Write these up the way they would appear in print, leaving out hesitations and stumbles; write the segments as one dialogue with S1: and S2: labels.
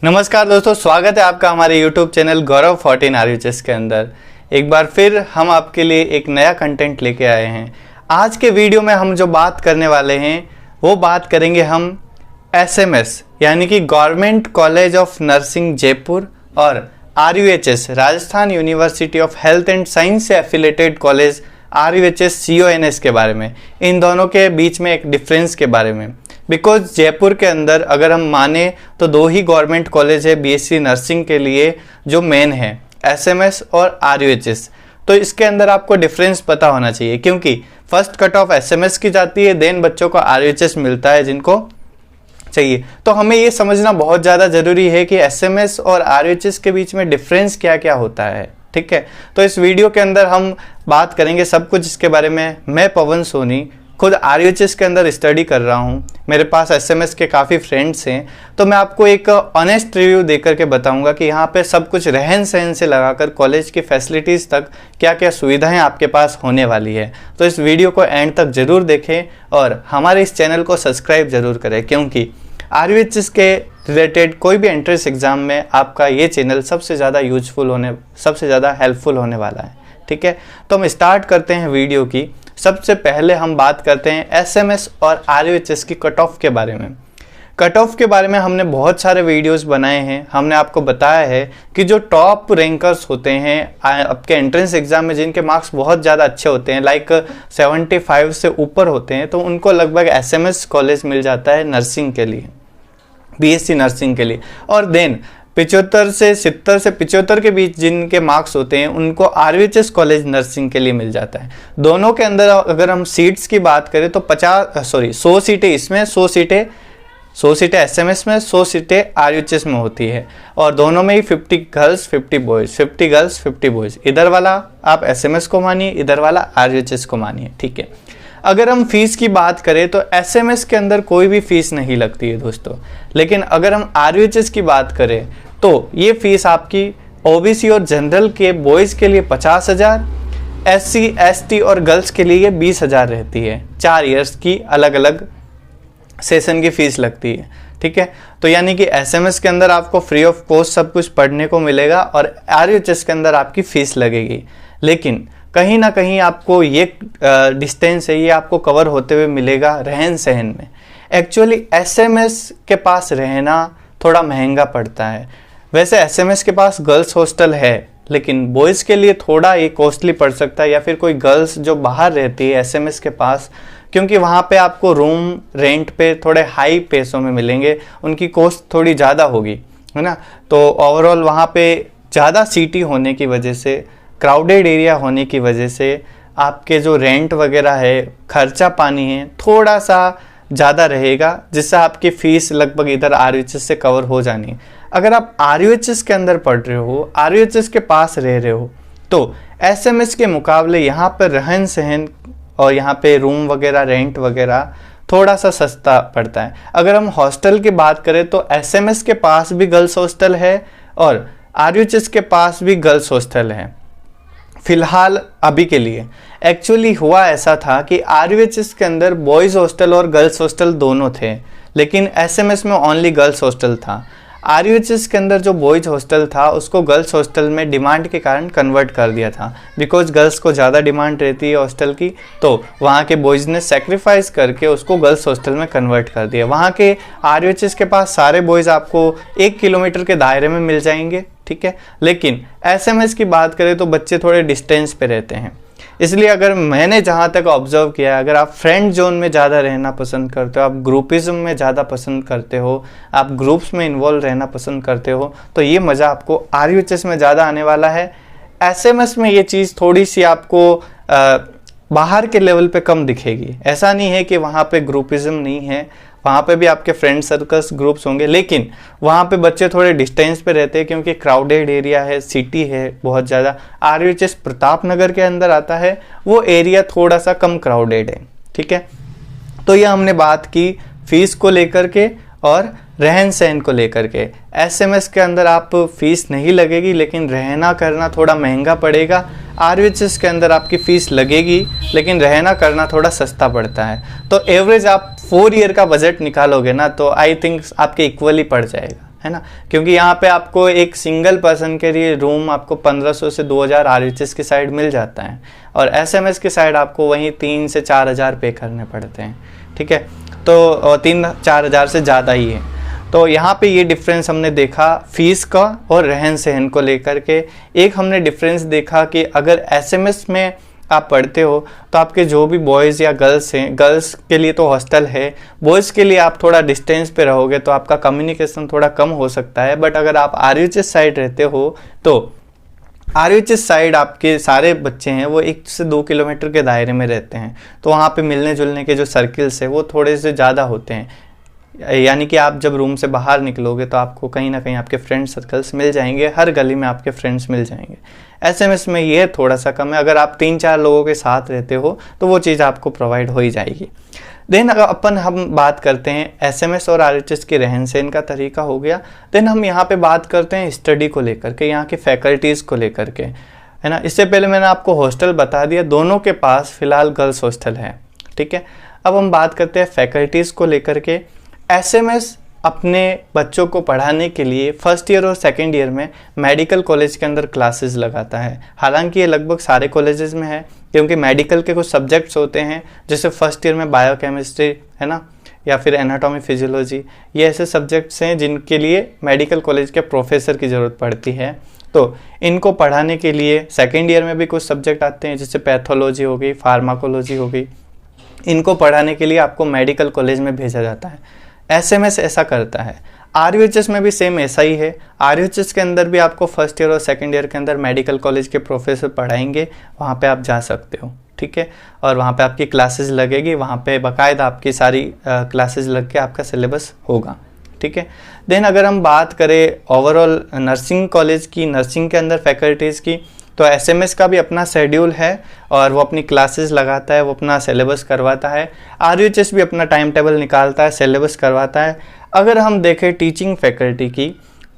S1: नमस्कार दोस्तों, स्वागत है आपका हमारे YouTube चैनल गौरव 14 RUHS के अंदर। एक बार फिर हम आपके लिए एक नया कंटेंट लेके आए हैं। आज के वीडियो में हम जो बात करने वाले हैं वो बात करेंगे हम SMS यानी कि government college of nursing Jaipur और RUHS Rajasthan university of health and science से एफिलेटेड कॉलेज RUHS CONS के बारे में, इन दोनों के बीच में एक डिफरेंस के बारे में। बिकॉज जयपुर के अंदर अगर हम माने तो दो ही गवर्नमेंट कॉलेज है BSc नर्सिंग के लिए जो मेन है, SMS और RUHS। तो इसके अंदर आपको डिफरेंस पता होना चाहिए क्योंकि फर्स्ट कट ऑफ SMS की जाती है, देन बच्चों को RUHS मिलता है जिनको चाहिए। तो हमें ये समझना बहुत ज़्यादा ज़रूरी है कि SMS और RUHS के बीच में डिफरेंस क्या क्या होता है। ठीक है, तो इस वीडियो के अंदर हम बात करेंगे सब कुछ इसके बारे में। मैं पवन सोनी खुद RUHS के अंदर स्टडी कर रहा हूँ, मेरे पास SMS के काफ़ी फ्रेंड्स हैं, तो मैं आपको एक ऑनेस्ट रिव्यू देकर के बताऊंगा कि यहाँ पे सब कुछ रहन सहन से लगाकर कॉलेज की फैसिलिटीज़ तक क्या क्या सुविधाएं आपके पास होने वाली है। तो इस वीडियो को एंड तक ज़रूर देखें और हमारे इस चैनल को सब्सक्राइब ज़रूर करें क्योंकि RUHS के रिलेटेड कोई भी एंट्रेंस एग्ज़ाम में आपका ये चैनल सबसे ज़्यादा सबसे ज़्यादा हेल्पफुल होने वाला है। ठीक है, तो हम स्टार्ट करते हैं वीडियो की। सबसे पहले हम बात करते हैं SMS और RUHS की कट ऑफ के बारे में। कट ऑफ के बारे में हमने बहुत सारे वीडियोस बनाए हैं। हमने आपको बताया है कि जो टॉप रैंकर्स होते हैं आपके एंट्रेंस एग्जाम में, जिनके मार्क्स बहुत ज़्यादा अच्छे होते हैं, लाइक 75 से ऊपर होते हैं, तो उनको लगभग SMS कॉलेज मिल जाता है नर्सिंग के लिए, BSc नर्सिंग के लिए। और देन 75 से 70 से 75 के बीच जिनके मार्क्स होते हैं उनको RUHS कॉलेज नर्सिंग के लिए मिल जाता है। दोनों के अंदर अगर हम सीट्स की बात करें तो 100 सीटें इसमें, 100 सीटें SMS में, 100 सीटें RUHS में होती है। और दोनों में ही 50 गर्ल्स 50 बॉयज़, 50 गर्ल्स 50 बॉयज़। इधर वाला आप SMS को मानिए, इधर वाला RUHS को मानिए। ठीक है, अगर हम फीस की बात करें तो SMS के अंदर कोई भी फीस नहीं लगती है दोस्तों, लेकिन अगर हम RUHS की बात करें तो ये फीस आपकी OBC और जनरल के बॉयज़ के लिए 50,000, SC ST और गर्ल्स के लिए 20,000 रहती है। 4 इयर्स की अलग अलग सेशन की फ़ीस लगती है। ठीक है, तो यानी कि SMS के अंदर आपको फ्री ऑफ कॉस्ट सब कुछ पढ़ने को मिलेगा और RUHS के अंदर आपकी फ़ीस लगेगी। लेकिन कहीं ना कहीं आपको ये डिस्टेंस है, ये आपको कवर होते हुए मिलेगा रहन सहन में। एक्चुअली SMS के पास रहना थोड़ा महंगा पड़ता है। वैसे SMS के पास गर्ल्स हॉस्टल है, लेकिन बॉयज़ के लिए थोड़ा ये कॉस्टली पड़ सकता है, या फिर कोई गर्ल्स जो बाहर रहती है SMS के पास, क्योंकि वहाँ पे आपको रूम रेंट पे थोड़े हाई पैसों में मिलेंगे, उनकी कॉस्ट थोड़ी ज़्यादा होगी, है ना। तो ओवरऑल वहाँ पे ज़्यादा सिटी होने की वजह से, क्राउडेड एरिया होने की वजह से आपके जो रेंट वगैरह है, खर्चा पानी है, थोड़ा सा ज़्यादा रहेगा, जिससे आपकी फ़ीस लगभग इधर RUHS से कवर हो जानी है। अगर आप RUHS के अंदर पढ़ रहे हो, RUHS के पास रह रहे हो, तो SMS के मुकाबले यहाँ पर रहन सहन और यहाँ पे रूम वगैरह रेंट वगैरह थोड़ा सा सस्ता पड़ता है। अगर हम हॉस्टल की बात करें तो SMS के पास भी गर्ल्स हॉस्टल है और RUHS के पास भी गर्ल्स हॉस्टल है फिलहाल अभी के लिए। एक्चुअली हुआ ऐसा था कि RUHS के अंदर बॉयज़ हॉस्टल और गर्ल्स हॉस्टल दोनों थे, लेकिन SMS में ओनली गर्ल्स हॉस्टल था। RUHS के अंदर जो बॉयज़ हॉस्टल था उसको गर्ल्स हॉस्टल में डिमांड के कारण कन्वर्ट कर दिया था। बिकॉज गर्ल्स को ज़्यादा डिमांड रहती है हॉस्टल की, तो वहाँ के बॉयज़ ने सेक्रीफाइस करके उसको गर्ल्स हॉस्टल में कन्वर्ट कर दिया। वहाँ के RUHS के पास सारे बॉयज़ आपको 1 किलोमीटर के दायरे में मिल जाएंगे। ठीक है, लेकिन SMS की बात करें तो बच्चे थोड़े डिस्टेंस पे रहते हैं। इसलिए अगर मैंने जहाँ तक ऑब्जर्व किया है, अगर आप फ्रेंड जोन में ज़्यादा रहना पसंद करते हो, आप ग्रुपिज्म में ज़्यादा पसंद करते हो, आप ग्रुप्स में इन्वॉल्व रहना पसंद करते हो, तो ये मज़ा आपको RUHS में ज़्यादा आने वाला है। SMS में ये चीज़ थोड़ी सी आपको बाहर के लेवल पे कम दिखेगी। ऐसा नहीं है कि वहाँ पे ग्रुपिज्म नहीं है, वहाँ पे भी आपके फ्रेंड सर्कल्स ग्रुप्स होंगे, लेकिन वहाँ पे बच्चे थोड़े डिस्टेंस पे रहते हैं क्योंकि क्राउडेड एरिया है, सिटी है बहुत ज़्यादा। RUHS प्रताप नगर के अंदर आता है, वो एरिया थोड़ा सा कम क्राउडेड है। ठीक है, तो ये हमने बात की फीस को लेकर के और रहन सहन को लेकर के। SMS के अंदर आप फीस नहीं लगेगी, लेकिन रहना करना थोड़ा महंगा पड़ेगा। RUHS के अंदर आपकी फ़ीस लगेगी, लेकिन रहना करना थोड़ा सस्ता पड़ता है। तो एवरेज आप 4 ईयर का बजट निकालोगे ना, तो आई थिंक आपके इक्वली पड़ जाएगा, है ना, क्योंकि यहाँ पे आपको एक सिंगल पर्सन के लिए रूम आपको 1500 से 2000 आरयूएचएस की साइड मिल जाता है, और एसएमएस की साइड आपको वहीं 3 से 4000 पे करने पड़ते हैं। ठीक है, तो 3-4 हज़ार से ज़्यादा ही है। तो यहाँ पे ये डिफरेंस हमने देखा फीस का और रहन सहन को लेकर के। एक हमने डिफरेंस देखा कि अगर एसएमएस में आप पढ़ते हो तो आपके जो भी बॉयज़ या गर्ल्स हैं, गर्ल्स के लिए तो हॉस्टल है, बॉयज़ के लिए आप थोड़ा डिस्टेंस पे रहोगे तो आपका कम्युनिकेशन थोड़ा कम हो सकता है। बट अगर आप आरयूएचएस साइड रहते हो तो आरयूएचएस साइड आपके सारे बच्चे हैं वो 1 से 2 किलोमीटर के दायरे में रहते हैं, तो वहाँ पे मिलने जुलने के जो सर्किल्स है वो थोड़े से ज़्यादा होते हैं। यानी कि आप जब रूम से बाहर निकलोगे तो आपको कहीं ना कहीं आपके फ्रेंड सर्कल्स मिल जाएंगे, हर गली में आपके फ्रेंड्स मिल जाएंगे। एसएमएस में ये थोड़ा सा कम है, अगर आप 3-4 लोगों के साथ रहते हो तो वो चीज़ आपको प्रोवाइड हो ही जाएगी। देन अगर हम बात करते हैं एसएमएस और आरयूएचएस के रहन सहन का तरीका हो गया, देन हम यहाँ पे बात करते हैं स्टडी को लेकर के, यहाँ के फैकल्टीज़ को लेकर के, है ना। इससे पहले मैंने आपको हॉस्टल बता दिया, दोनों के पास फ़िलहाल गर्ल्स हॉस्टल है। ठीक है, अब हम बात करते हैं फैकल्टीज़ को लेकर के। एसएमएस अपने बच्चों को पढ़ाने के लिए फर्स्ट ईयर और सेकेंड ईयर में मेडिकल कॉलेज के अंदर क्लासेस लगाता है। हालांकि ये लगभग सारे कॉलेजेस में है, क्योंकि मेडिकल के कुछ सब्जेक्ट्स होते हैं, जैसे फर्स्ट ईयर में बायोकेमिस्ट्री, है ना, या फिर एनाटॉमी फिजियोलॉजी, ये ऐसे सब्जेक्ट्स हैं जिनके लिए मेडिकल कॉलेज के प्रोफेसर की ज़रूरत पड़ती है। तो इनको पढ़ाने के लिए सेकेंड ईयर में भी कुछ सब्जेक्ट आते हैं, जैसे पैथोलॉजी हो गई, फार्माकोलॉजी हो गई। इनको पढ़ाने के लिए आपको मेडिकल कॉलेज में भेजा जाता है। एसएमएस ऐसा करता है। आरयूएचएस में भी सेम ऐसा ही है। आरयूएचएस के अंदर भी आपको फर्स्ट ईयर और सेकंड ईयर के अंदर मेडिकल कॉलेज के प्रोफेसर पढ़ाएंगे, वहाँ पे आप जा सकते हो। ठीक है, और वहाँ पे आपकी क्लासेस लगेगी, वहाँ पे बाकायदा आपकी सारी क्लासेस लग के आपका सिलेबस होगा। ठीक है, देन अगर हम बात करें ओवरऑल नर्सिंग कॉलेज की, नर्सिंग के अंदर फैकल्टीज़ की, तो एसएमएस का भी अपना शेड्यूल है और वो अपनी क्लासेस लगाता है, वो अपना सिलेबस करवाता है। आरयूएचएस भी अपना टाइम टेबल निकालता है, सिलेबस करवाता है। अगर हम देखें टीचिंग फैकल्टी की,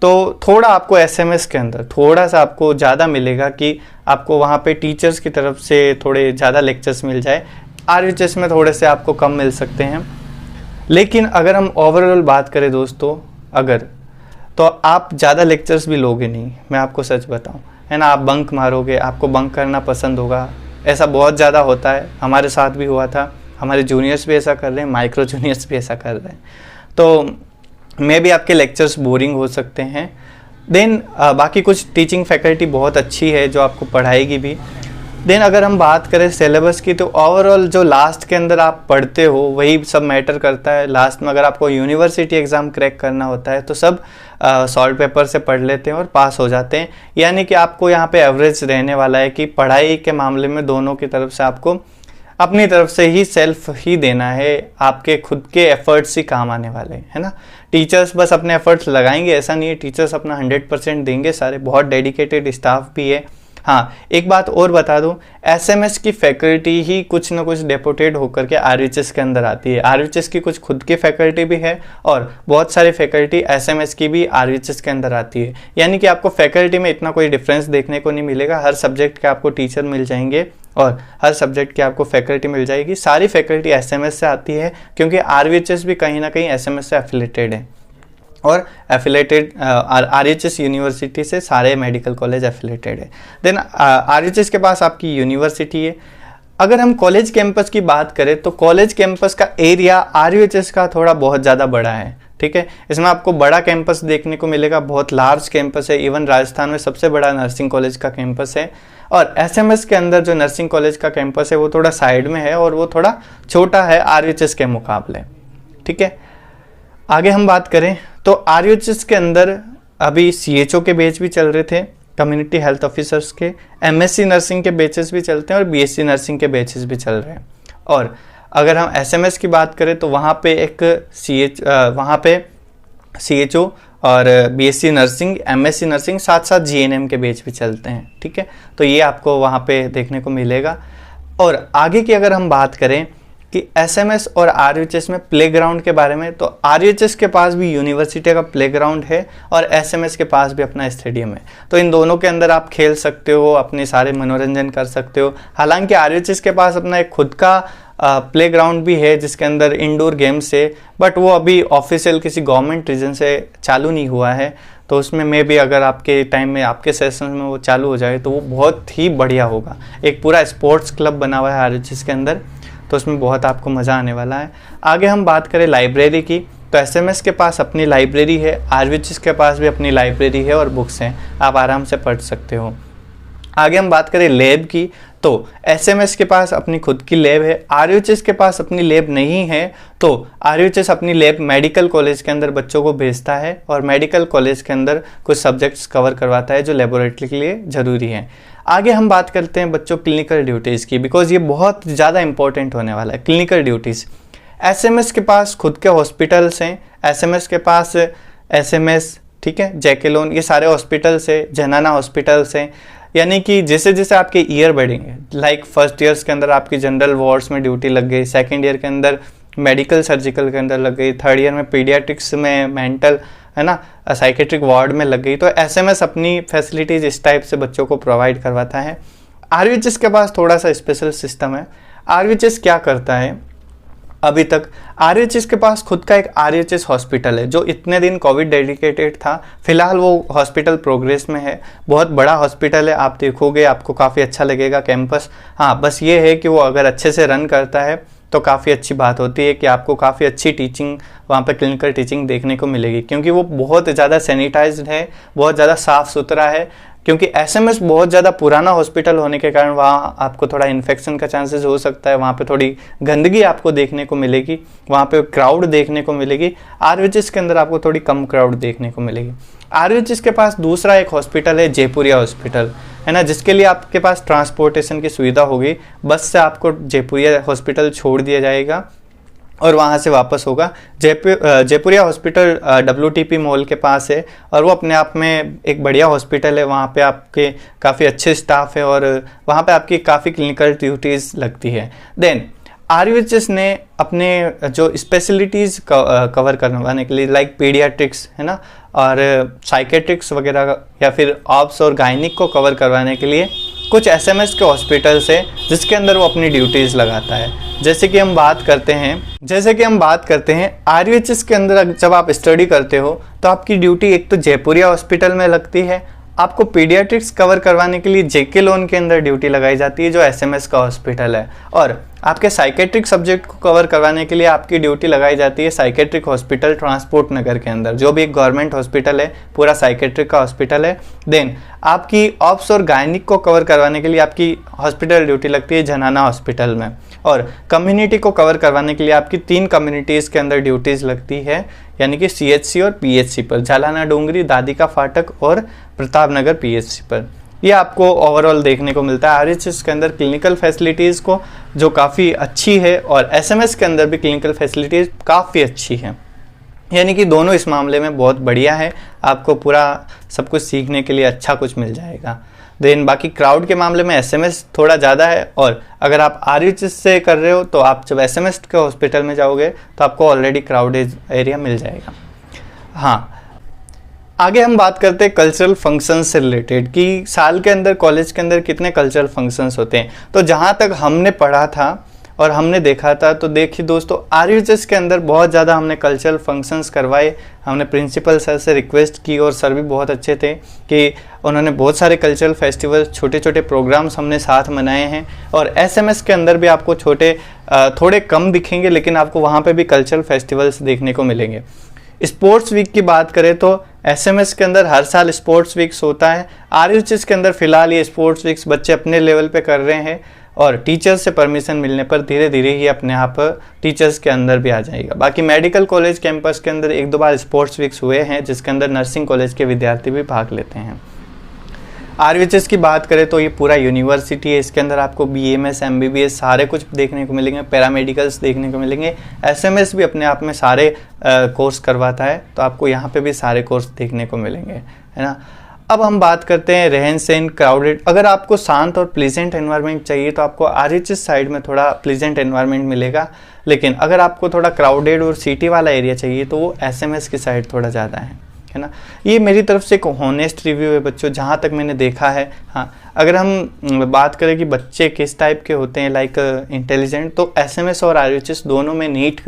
S1: तो थोड़ा आपको एसएमएस के अंदर थोड़ा सा आपको ज़्यादा मिलेगा कि आपको वहाँ पे टीचर्स की तरफ से थोड़े ज़्यादा लेक्चर्स मिल जाए। आरयूएचएस में थोड़े से आपको कम मिल सकते हैं। लेकिन अगर हम ओवरऑल बात करें दोस्तों, अगर तो आप ज़्यादा लेक्चर्स भी लोगे नहीं, मैं आपको सच बताऊँ, है ना। आप बंक मारोगे, आपको बंक करना पसंद होगा, ऐसा बहुत ज़्यादा होता है, हमारे साथ भी हुआ था, हमारे जूनियर्स भी ऐसा कर रहे हैं, माइक्रो जूनियर्स भी ऐसा कर रहे हैं। तो मे भी आपके लेक्चर्स बोरिंग हो सकते हैं। देन बाकी कुछ टीचिंग फैकल्टी बहुत अच्छी है जो आपको पढ़ाएगी भी। देन अगर हम बात करें सिलेबस की, तो ओवरऑल जो लास्ट के अंदर आप पढ़ते हो वही सब मैटर करता है। लास्ट में अगर आपको यूनिवर्सिटी एग्ज़ाम क्रैक करना होता है तो सब सॉल्ट पेपर से पढ़ लेते हैं और पास हो जाते हैं। यानी कि आपको यहाँ पे एवरेज रहने वाला है कि पढ़ाई के मामले में दोनों की तरफ से आपको अपनी तरफ से ही सेल्फ ही देना है, आपके खुद के एफर्ट्स ही काम आने वाले हैं, है ना। टीचर्स बस अपने एफर्ट्स लगाएंगे ऐसा नहीं है, टीचर्स अपना 100% देंगे, सारे बहुत डेडिकेटेड स्टाफ भी है। हाँ, एक बात और बता दूं, एसएमएस की फैकल्टी ही कुछ ना कुछ डेपुटेड होकर के आरयूएचएस के अंदर आती है। आरयूएचएस की कुछ खुद की फैकल्टी भी है और बहुत सारी फैकल्टी एसएमएस की भी आरयूएचएस के अंदर आती है। यानी कि आपको फैकल्टी में इतना कोई डिफरेंस देखने को नहीं मिलेगा। हर सब्जेक्ट के आपको टीचर मिल जाएंगे और हर सब्जेक्ट की आपको फैकल्टी मिल जाएगी। सारी फैकल्टी एसएमएस से आती है, क्योंकि आरयूएचएस भी कहीं ना कहीं एसएमएस से एफिलेटेड है और एफिलेटेड आरयूएचएस यूनिवर्सिटी से सारे मेडिकल कॉलेज एफिलेटेड है। देन आरयूएचएस के पास आपकी यूनिवर्सिटी है। अगर हम कॉलेज कैंपस की बात करें तो कॉलेज कैंपस का एरिया आरयूएचएस का थोड़ा बहुत ज़्यादा बड़ा है। ठीक है, इसमें आपको बड़ा कैंपस देखने को मिलेगा, बहुत लार्ज कैंपस है। इवन राजस्थान में सबसे बड़ा नर्सिंग कॉलेज का कैंपस है। और एसएमएस के अंदर जो नर्सिंग कॉलेज का कैंपस है वो थोड़ा साइड में है और वो थोड़ा छोटा है आरयूएचएस के मुकाबले। ठीक है, आगे हम बात करें तो आरयूएचएस के अंदर अभी सीएचओ के बैच भी चल रहे थे, कम्युनिटी हेल्थ ऑफिसर्स के, एमएससी नर्सिंग के बैचेस भी चलते हैं और बीएससी नर्सिंग के बैचेस भी चल रहे हैं। और अगर हम एसएमएस की बात करें तो वहाँ पे एक सीएचओ और बीएससी नर्सिंग, एमएससी नर्सिंग, साथ साथ जीएनएम के बैच भी चलते हैं। ठीक है, तो ये आपको वहाँ पे देखने को मिलेगा। और आगे की अगर हम बात करें कि एसएमएस और आरयूएचएस में प्लेग्राउंड के बारे में। तो आरयूएचएस के पास भी यूनिवर्सिटी का प्लेग्राउंड है और एसएमएस के पास भी अपना स्टेडियम है। तो इन दोनों के अंदर आप खेल सकते हो, अपने सारे मनोरंजन कर सकते हो। हालांकि आरयूएचएस के पास अपना एक खुद का प्लेग्राउंड भी है जिसके अंदर इंडोर गेम्स है, बट वो अभी ऑफिशियल किसी गवर्नमेंट रीजन से चालू नहीं हुआ है। तो उसमें मे भी अगर आपके टाइम में, आपके सेशन में वो चालू हो जाए तो वो बहुत ही बढ़िया होगा। एक पूरा स्पोर्ट्स क्लब बना हुआ है आरयूएचएस के अंदर, तो उसमें बहुत आपको मज़ा आने वाला है। आगे हम बात करें लाइब्रेरी की, तो एसएमएस के पास अपनी लाइब्रेरी है, आरयूएचएस के पास भी अपनी लाइब्रेरी है और बुक्स हैं, आप आराम से पढ़ सकते हो। आगे हम बात करें लैब की, तो एसएमएस के पास अपनी खुद की लैब है, आरयूएचएस के पास अपनी लैब नहीं है। तो आरयूएचएस अपनी लैब मेडिकल कॉलेज के अंदर बच्चों को भेजता है और मेडिकल कॉलेज के अंदर कुछ सब्जेक्ट्स कवर करवाता है जो लेबोरेटरी के लिए ज़रूरी है। आगे हम बात करते हैं बच्चों क्लिनिकल ड्यूटीज़ की, बिकॉज ये बहुत ज़्यादा इंपॉर्टेंट होने वाला है। क्लिनिकल ड्यूटीज़, एसएमएस के पास खुद के हॉस्पिटल्स हैं, एसएमएस के पास एसएमएस, ठीक है, जैकेलोन, ये सारे हॉस्पिटल्स है, जनाना हॉस्पिटल्स हैं। यानी कि जैसे जैसे आपके ईयर बढ़ेंगे, लाइक फर्स्ट ईयर्स के अंदर आपकी जनरल वार्ड्स में ड्यूटी लग गई, सेकेंड ईयर के अंदर मेडिकल सर्जिकल के अंदर लग गई, थर्ड ईयर में पीडियाट्रिक्स में, मेंटल, है ना, साइकेट्रिक वार्ड में लग गई। तो एसएमएस अपनी फैसिलिटीज़ इस टाइप से बच्चों को प्रोवाइड करवाता है। आरयूएचएस के पास थोड़ा सा स्पेशल सिस्टम है। आरयूएचएस क्या करता है, अभी तक आरयूएचएस के पास खुद का एक आरयूएचएस हॉस्पिटल है जो इतने दिन कोविड डेडिकेटेड था। फिलहाल वो हॉस्पिटल प्रोग्रेस में है, बहुत बड़ा हॉस्पिटल है, आप देखोगे आपको काफ़ी अच्छा लगेगा कैंपस। हाँ, बस ये है कि वो अगर अच्छे से रन करता है तो काफ़ी अच्छी बात होती है कि आपको काफ़ी अच्छी टीचिंग वहाँ पे, क्लिनिकल टीचिंग देखने को मिलेगी, क्योंकि वो बहुत ज़्यादा सैनिटाइज्ड है, बहुत ज़्यादा साफ़ सुथरा है। क्योंकि एसएमएस बहुत ज़्यादा पुराना हॉस्पिटल होने के कारण वहाँ आपको थोड़ा इन्फेक्शन का चांसेस हो सकता है, वहाँ पे थोड़ी गंदगी आपको देखने को मिलेगी, वहाँ पे क्राउड देखने को मिलेगी। आरयूएचएस के अंदर आपको थोड़ी कम क्राउड देखने को मिलेगी। आरयूएचएस के पास दूसरा एक हॉस्पिटल है, जयपुरिया हॉस्पिटल, है ना, जिसके लिए आपके पास ट्रांसपोर्टेशन की सुविधा होगी। बस से आपको जयपुरिया हॉस्पिटल छोड़ दिया जाएगा और वहाँ से वापस होगा। जयपुरिया हॉस्पिटल WTP मॉल के पास है और वो अपने आप में एक बढ़िया हॉस्पिटल है। वहाँ पे आपके काफ़ी अच्छे स्टाफ है और वहाँ पे आपकी काफ़ी क्लिनिकल ड्यूटीज़ लगती है। देन आरयूएचएस ने अपने जो स्पेशलिटीज़ कवर करवाने के लिए, लाइक पीडियाट्रिक्स, है ना, और साइकेट्रिक्स वगैरह, या फिर ऑब्स और गायनिक को कवर करवाने के लिए कुछ एसएमएस के हॉस्पिटल्स है जिसके अंदर वो अपनी ड्यूटीज़ लगाता है। जैसे कि हम बात करते हैं आरयूएचएस के अंदर जब आप स्टडी करते हो तो आपकी ड्यूटी एक तो जयपुरिया हॉस्पिटल में लगती है, आपको पीडियाट्रिक्स कवर करवाने के लिए जेके लोन के अंदर ड्यूटी लगाई जाती है जो एसएमएस का हॉस्पिटल है, और आपके साइकेट्रिक सब्जेक्ट को कवर करवाने के लिए आपकी ड्यूटी लगाई जाती है साइकेट्रिक हॉस्पिटल ट्रांसपोर्ट नगर के अंदर, जो भी एक गवर्नमेंट हॉस्पिटल है, पूरा साइकेट्रिक का हॉस्पिटल है। देन आपकी ऑप्स और गायनिक को कवर करवाने के लिए आपकी हॉस्पिटल ड्यूटी लगती है जनाना हॉस्पिटल में, और कम्युनिटी को कवर करवाने के लिए आपकी 3 कम्युनिटीज़ के अंदर ड्यूटीज़ लगती है, यानी कि CHC और PHC पर, झालाना डोंगरी, दादी का फाटक और प्रताप नगर PHC पर। ये आपको ओवरऑल देखने को मिलता है आरयूएचएस के अंदर क्लिनिकल फैसिलिटीज़ को, जो काफ़ी अच्छी है, और एसएमएस के अंदर भी क्लिनिकल फैसिलिटीज़ काफ़ी अच्छी है। यानी कि दोनों इस मामले में बहुत बढ़िया है, आपको पूरा सब कुछ सीखने के लिए अच्छा कुछ मिल जाएगा। देन बाकी क्राउड के मामले में एसएमएस थोड़ा ज़्यादा है, और अगर आप आरयूएचएस से कर रहे हो तो आप जब एसएमएस के हॉस्पिटल में जाओगे तो आपको ऑलरेडी क्राउडेड एरिया मिल जाएगा। हाँ, आगे हम बात करते हैं कल्चरल फंक्शंस से रिलेटेड, कि साल के अंदर कॉलेज के अंदर कितने कल्चरल फंक्शंस होते हैं। तो जहाँ तक हमने पढ़ा था और हमने देखा था, तो देखिए दोस्तों, आरयूएचएस के अंदर बहुत ज़्यादा हमने कल्चरल फंक्शंस करवाए। हमने प्रिंसिपल सर से रिक्वेस्ट की और सर भी बहुत अच्छे थे कि उन्होंने बहुत सारे कल्चरल फेस्टिवल, छोटे छोटे प्रोग्राम्स हमने साथ मनाए हैं। और एसएमएस के अंदर भी आपको थोड़े कम दिखेंगे, लेकिन आपको वहाँ पे भी कल्चरल फेस्टिवल्स देखने को मिलेंगे। स्पोर्ट्स वीक की बात करें तो एसएमएस के अंदर हर साल स्पोर्ट्स वीक्स होता है। आरयूएचएस के अंदर फिलहाल ये स्पोर्ट्स वीक्स बच्चे अपने लेवल पे कर रहे हैं, और टीचर्स से परमिशन मिलने पर धीरे धीरे ही अपने आप टीचर्स के अंदर भी आ जाएगा। बाकी मेडिकल कॉलेज कैंपस के अंदर 1-2 बार स्पोर्ट्स वीक्स हुए हैं, जिसके अंदर नर्सिंग कॉलेज के विद्यार्थी भी भाग लेते हैं। आरयूएचएस की बात करें तो ये पूरा यूनिवर्सिटी है, इसके अंदर आपको BMS MBBS सारे कुछ देखने को मिलेंगे, पैरामेडिकल्स देखने को मिलेंगे। एसएमएस भी अपने आप में सारे कोर्स करवाता है, तो आपको यहाँ पे भी सारे कोर्स देखने को मिलेंगे, है ना। अब हम बात करते हैं रहन सहन क्राउडेड। अगर आपको शांत और प्लीजेंट एनवायरनमेंट चाहिए तो आपको आरएचएस साइड में थोड़ा प्लीजेंट एनवायरनमेंट मिलेगा, लेकिन अगर आपको थोड़ा क्राउडेड और सिटी वाला एरिया चाहिए तो वो एसएमएस की साइड थोड़ा ज़्यादा है ना। ये मेरी तरफ से एक हॉनेस्ट रिव्यू है बच्चों, जहाँ तक मैंने देखा है। हाँ, अगर हम बात करें कि बच्चे किस टाइप के होते हैं लाइक इंटेलिजेंट, तो एसएमएस और आरएचएस दोनों में नीट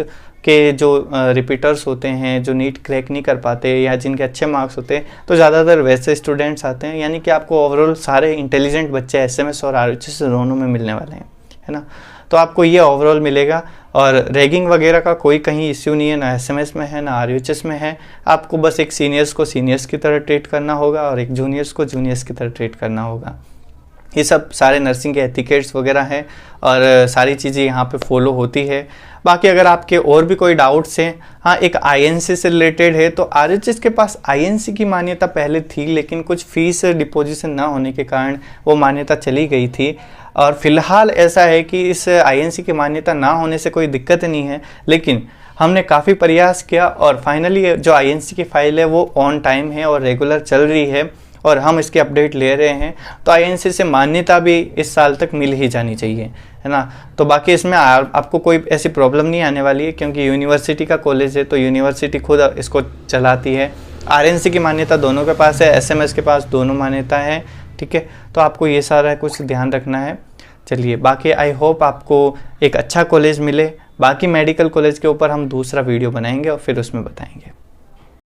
S1: के जो रिपीटर्स होते हैं, जो नीट क्रैक नहीं कर पाते या जिनके अच्छे मार्क्स होते हैं, तो ज़्यादातर वैसे स्टूडेंट्स आते हैं। यानी कि आपको ओवरऑल सारे इंटेलिजेंट बच्चे एसएमएस और आरएचएस दोनों में मिलने वाले हैं, है ना। तो आपको ये ओवरऑल मिलेगा और रैगिंग वगैरह का कोई कहीं इश्यू नहीं है, ना एसएमएस में है ना आरएचएस में है। आपको बस एक सीनियर्स को सीनियर्स की तरह ट्रीट करना होगा और एक जूनियर्स को जूनियर्स की तरह ट्रीट करना होगा। ये सब सारे नर्सिंग के एथिकेट्स वगैरह हैं और सारी चीज़ें यहाँ पे फॉलो होती है। बाकी अगर आपके और भी कोई डाउट्स हैं, हाँ एक आईएनसी से रिलेटेड है, तो आरएचएस के पास आईएनसी की मान्यता पहले थी, लेकिन कुछ फीस डिपोजिशन ना होने के कारण वो मान्यता चली गई थी। और फिलहाल ऐसा है कि इस आईएनसी की मान्यता ना होने से कोई दिक्कत नहीं है, लेकिन हमने काफ़ी प्रयास किया और फाइनली जो आईएनसी की फाइल है वो ऑन टाइम है और रेगुलर चल रही है और हम इसकी अपडेट ले रहे हैं। तो आईएनसी से मान्यता भी इस साल तक मिल ही जानी चाहिए, है ना। तो बाकी इसमें आपको कोई ऐसी प्रॉब्लम नहीं आने वाली है, क्योंकि यूनिवर्सिटी का कॉलेज है तो यूनिवर्सिटी खुद इसको चलाती है। आरएनसी की मान्यता दोनों के पास है, एसएमएस के पास दोनों मान्यता है, ठीक है। तो आपको ये सारा कुछ ध्यान रखना है। चलिए, बाकी आई होप आपको एक अच्छा कॉलेज मिले। बाकी मेडिकल कॉलेज के ऊपर हम दूसरा वीडियो बनाएंगे और फिर उसमें बताएंगे।